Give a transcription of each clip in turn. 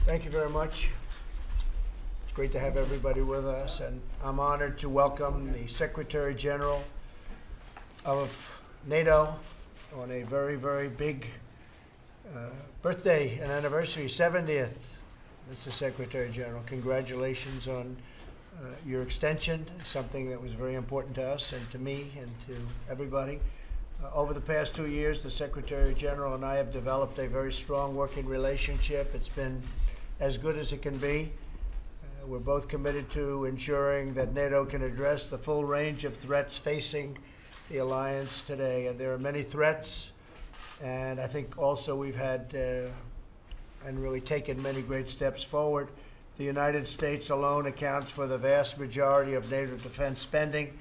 Thank you very much. It's great to have everybody with us, and I'm honored to welcome the Secretary General of NATO on a very, very big birthday and anniversary, 70th, Mr. Secretary General. Congratulations on your extension, something that was very important to us and to me and to everybody. Over the past 2 years, the Secretary General and I have developed a very strong working relationship. It's been as good as it can be. We're both committed to ensuring that NATO can address the full range of threats facing the alliance today. And there are many threats, and I think also we've had and really taken many great steps forward. The United States alone accounts for the vast majority of NATO defense spending,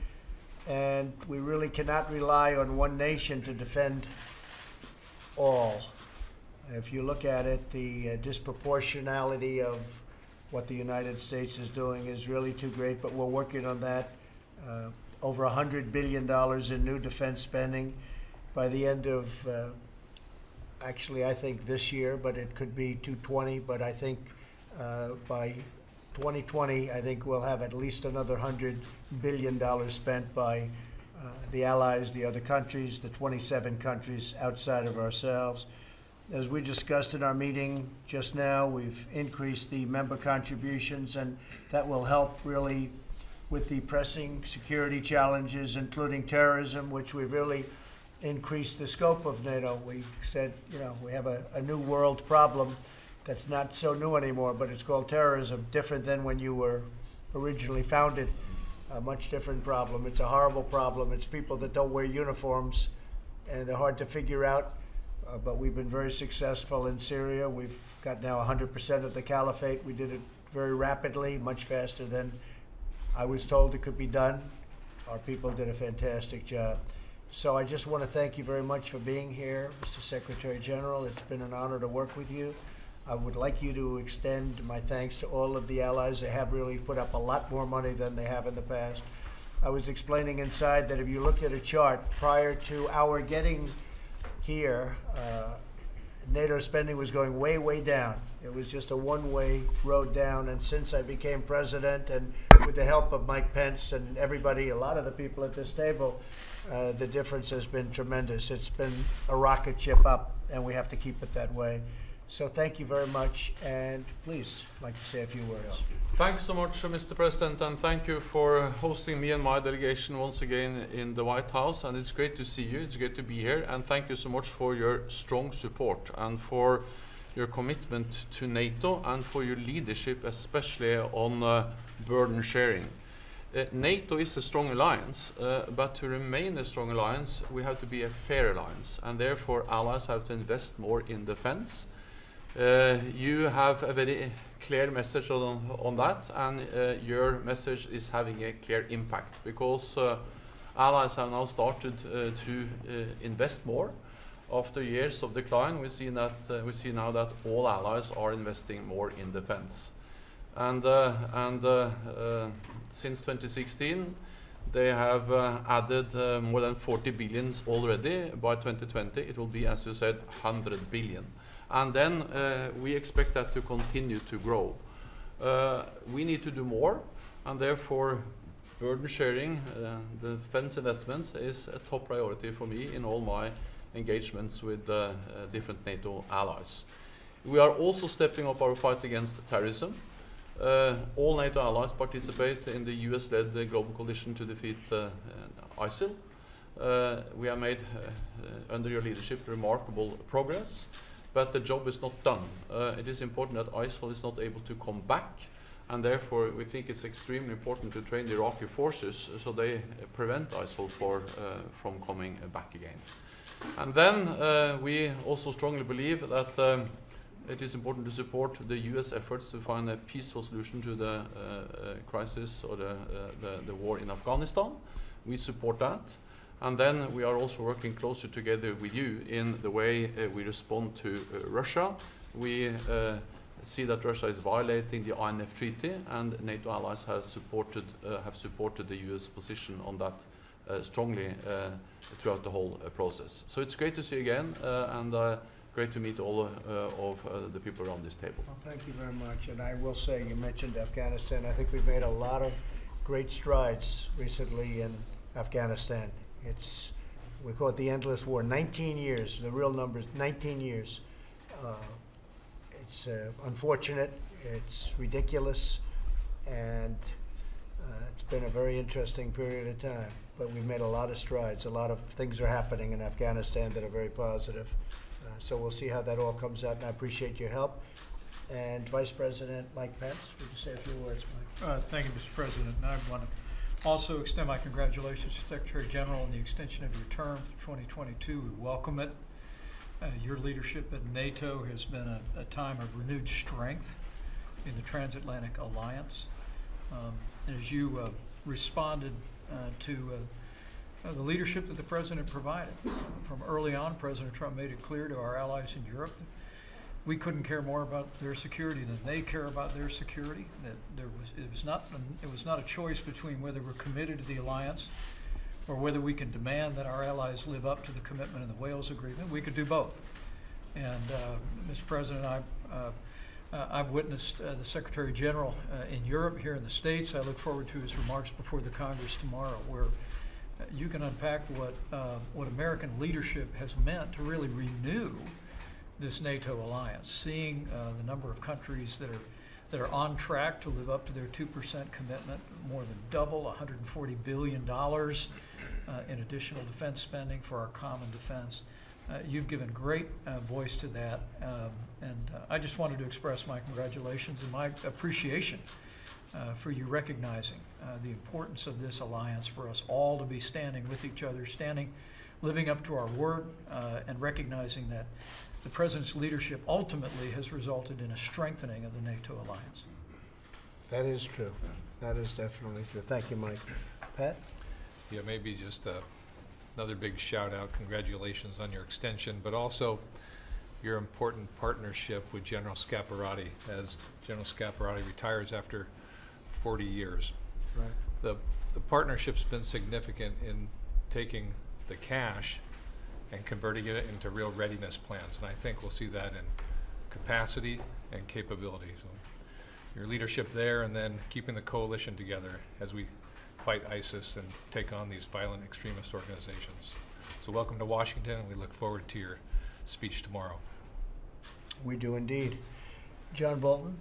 and we really cannot rely on one nation to defend all. If you look at it, the disproportionality of what the United States is doing is really too great, but we're working on that. Over $100 billion in new defense spending by the end of, actually I think this year, but it could be 220, but I think by 2020, I think we'll have at least another $100 billion spent by the allies, the other countries, the 27 countries outside of ourselves. As we discussed in our meeting just now, we've increased the member contributions, and that will help really with the pressing security challenges, including terrorism, which we've really increased the scope of NATO. We said, you know, we have a new world problem that's not so new anymore, but it's called terrorism, different than when you were originally founded. A much different problem. It's a horrible problem. It's people that don't wear uniforms, and they're hard to figure out. But we've been very successful in Syria. We've got now 100% of the caliphate. We did it very rapidly, much faster than I was told it could be done. Our people did a fantastic job. So I just want to thank you very much for being here, Mr. Secretary General. It's been an honor to work with you. I would like you to extend my thanks to all of the allies. They have really put up a lot more money than they have in the past. I was explaining inside that if you look at a chart prior to our getting here, NATO spending was going way, way down. It was just a one-way road down. And since I became president, and with the help of Mike Pence and everybody, a lot of the people at this table, the difference has been tremendous. It's been a rocket ship up, and we have to keep it that way. So thank you very much, and please, I'd like to say a few words. Thank you so much, Mr. President, and thank you for hosting me and my delegation once again in the White House. And it's great to see you. It's great to be here, and thank you so much for your strong support and for your commitment to NATO and for your leadership, especially on burden sharing. NATO is a strong alliance, but to remain a strong alliance, we have to be a fair alliance, and therefore allies have to invest more in defense. You have a very clear message on that, and your message is having a clear impact, because allies have now started to invest more. After years of decline, we see now that all allies are investing more in defense. And since 2016, they have added more than 40 billion already. By 2020, it will be, as you said, 100 billion. And then we expect that to continue to grow. We need to do more, and therefore burden sharing, the defense investments, is a top priority for me in all my engagements with different NATO allies. We are also stepping up our fight against terrorism. All NATO allies participate in the US-led global coalition to defeat ISIL. We have made, under your leadership, remarkable progress. But the job is not done. It is important that ISIL is not able to come back, and therefore we think it's extremely important to train the Iraqi forces so they prevent ISIL from coming back again. And then we also strongly believe that it is important to support the US efforts to find a peaceful solution to the crisis or the war in Afghanistan. We support that. And then we are also working closer together with you in the way we respond to Russia. We see that Russia is violating the INF Treaty, and NATO allies have supported the US position on that strongly throughout the whole process. So it's great to see you again, and great to meet all of the people around this table. Well, thank you very much. And I will say, you mentioned Afghanistan. I think we've made a lot of great strides recently in Afghanistan. We call it the endless war. 19 years, the real numbers, 19 years. It's unfortunate, it's ridiculous, and it's been a very interesting period of time. But we've made a lot of strides. A lot of things are happening in Afghanistan that are very positive. So we'll see how that all comes out, and I appreciate your help. And Vice President Mike Pence, would you say a few words, Mike? Thank you, Mr. President. And I want to also extend my congratulations to Secretary General on the extension of your term for 2022. We welcome it. Your leadership at NATO has been a time of renewed strength in the transatlantic alliance. And as you responded to the leadership that the President provided, from early on, President Trump made it clear to our allies in Europe that we couldn't care more about their security than they care about their security. That it was not a choice between whether we're committed to the alliance or whether we can demand that our allies live up to the commitment in the Wales Agreement. We could do both. And Mr. President, I've witnessed the Secretary General in Europe, here in the States. I look forward to his remarks before the Congress tomorrow, where you can unpack what American leadership has meant to really renew this NATO alliance, seeing the number of countries that are on track to live up to their 2% commitment, more than double, $140 billion in additional defense spending for our common defense. You've given great voice to that, and I just wanted to express my congratulations and my appreciation for you recognizing the importance of this alliance, for us all to be standing with each other, living up to our word, and recognizing that the President's leadership ultimately has resulted in a strengthening of the NATO alliance. That is true. That is definitely true. Thank you, Mike. Pat? Yeah, maybe just another big shout out, congratulations on your extension, but also your important partnership with General Scaparrotti as General Scaparrotti retires after 40 years. Right. The partnership's been significant in taking the cash and converting it into real readiness plans, and I think we'll see that in capacity and capability. So your leadership there, and then keeping the coalition together as we fight ISIS and take on these violent extremist organizations. So welcome to Washington, and we look forward to your speech tomorrow. We do indeed. John Bolton?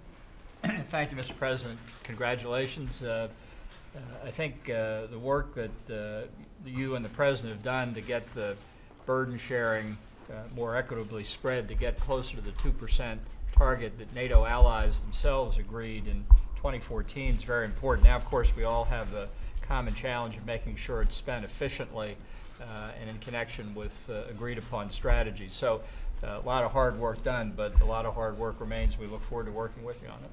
Thank you, Mr. President. Congratulations. I think the work that you and the President have done to get the burden sharing more equitably spread, to get closer to the 2% target that NATO allies themselves agreed in 2014 is very important. Now, of course, we all have the common challenge of making sure it's spent efficiently and in connection with agreed upon strategies. So a lot of hard work done, but a lot of hard work remains. We look forward to working with you on it.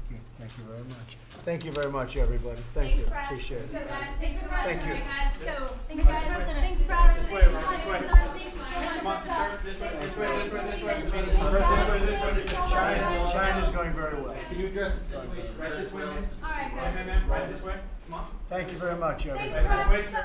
Thank you. Thank you very much. Thank you very much, everybody. Thank you. Appreciate it. Thank you. Thanks, Brad. This way. Come on, sir. This way. China's going very well. Can you address the situation? Right this way, ma'am. All right, guys. Right this way. Come on. Thank you very much, everybody. Thanks, Brad. This way, sir.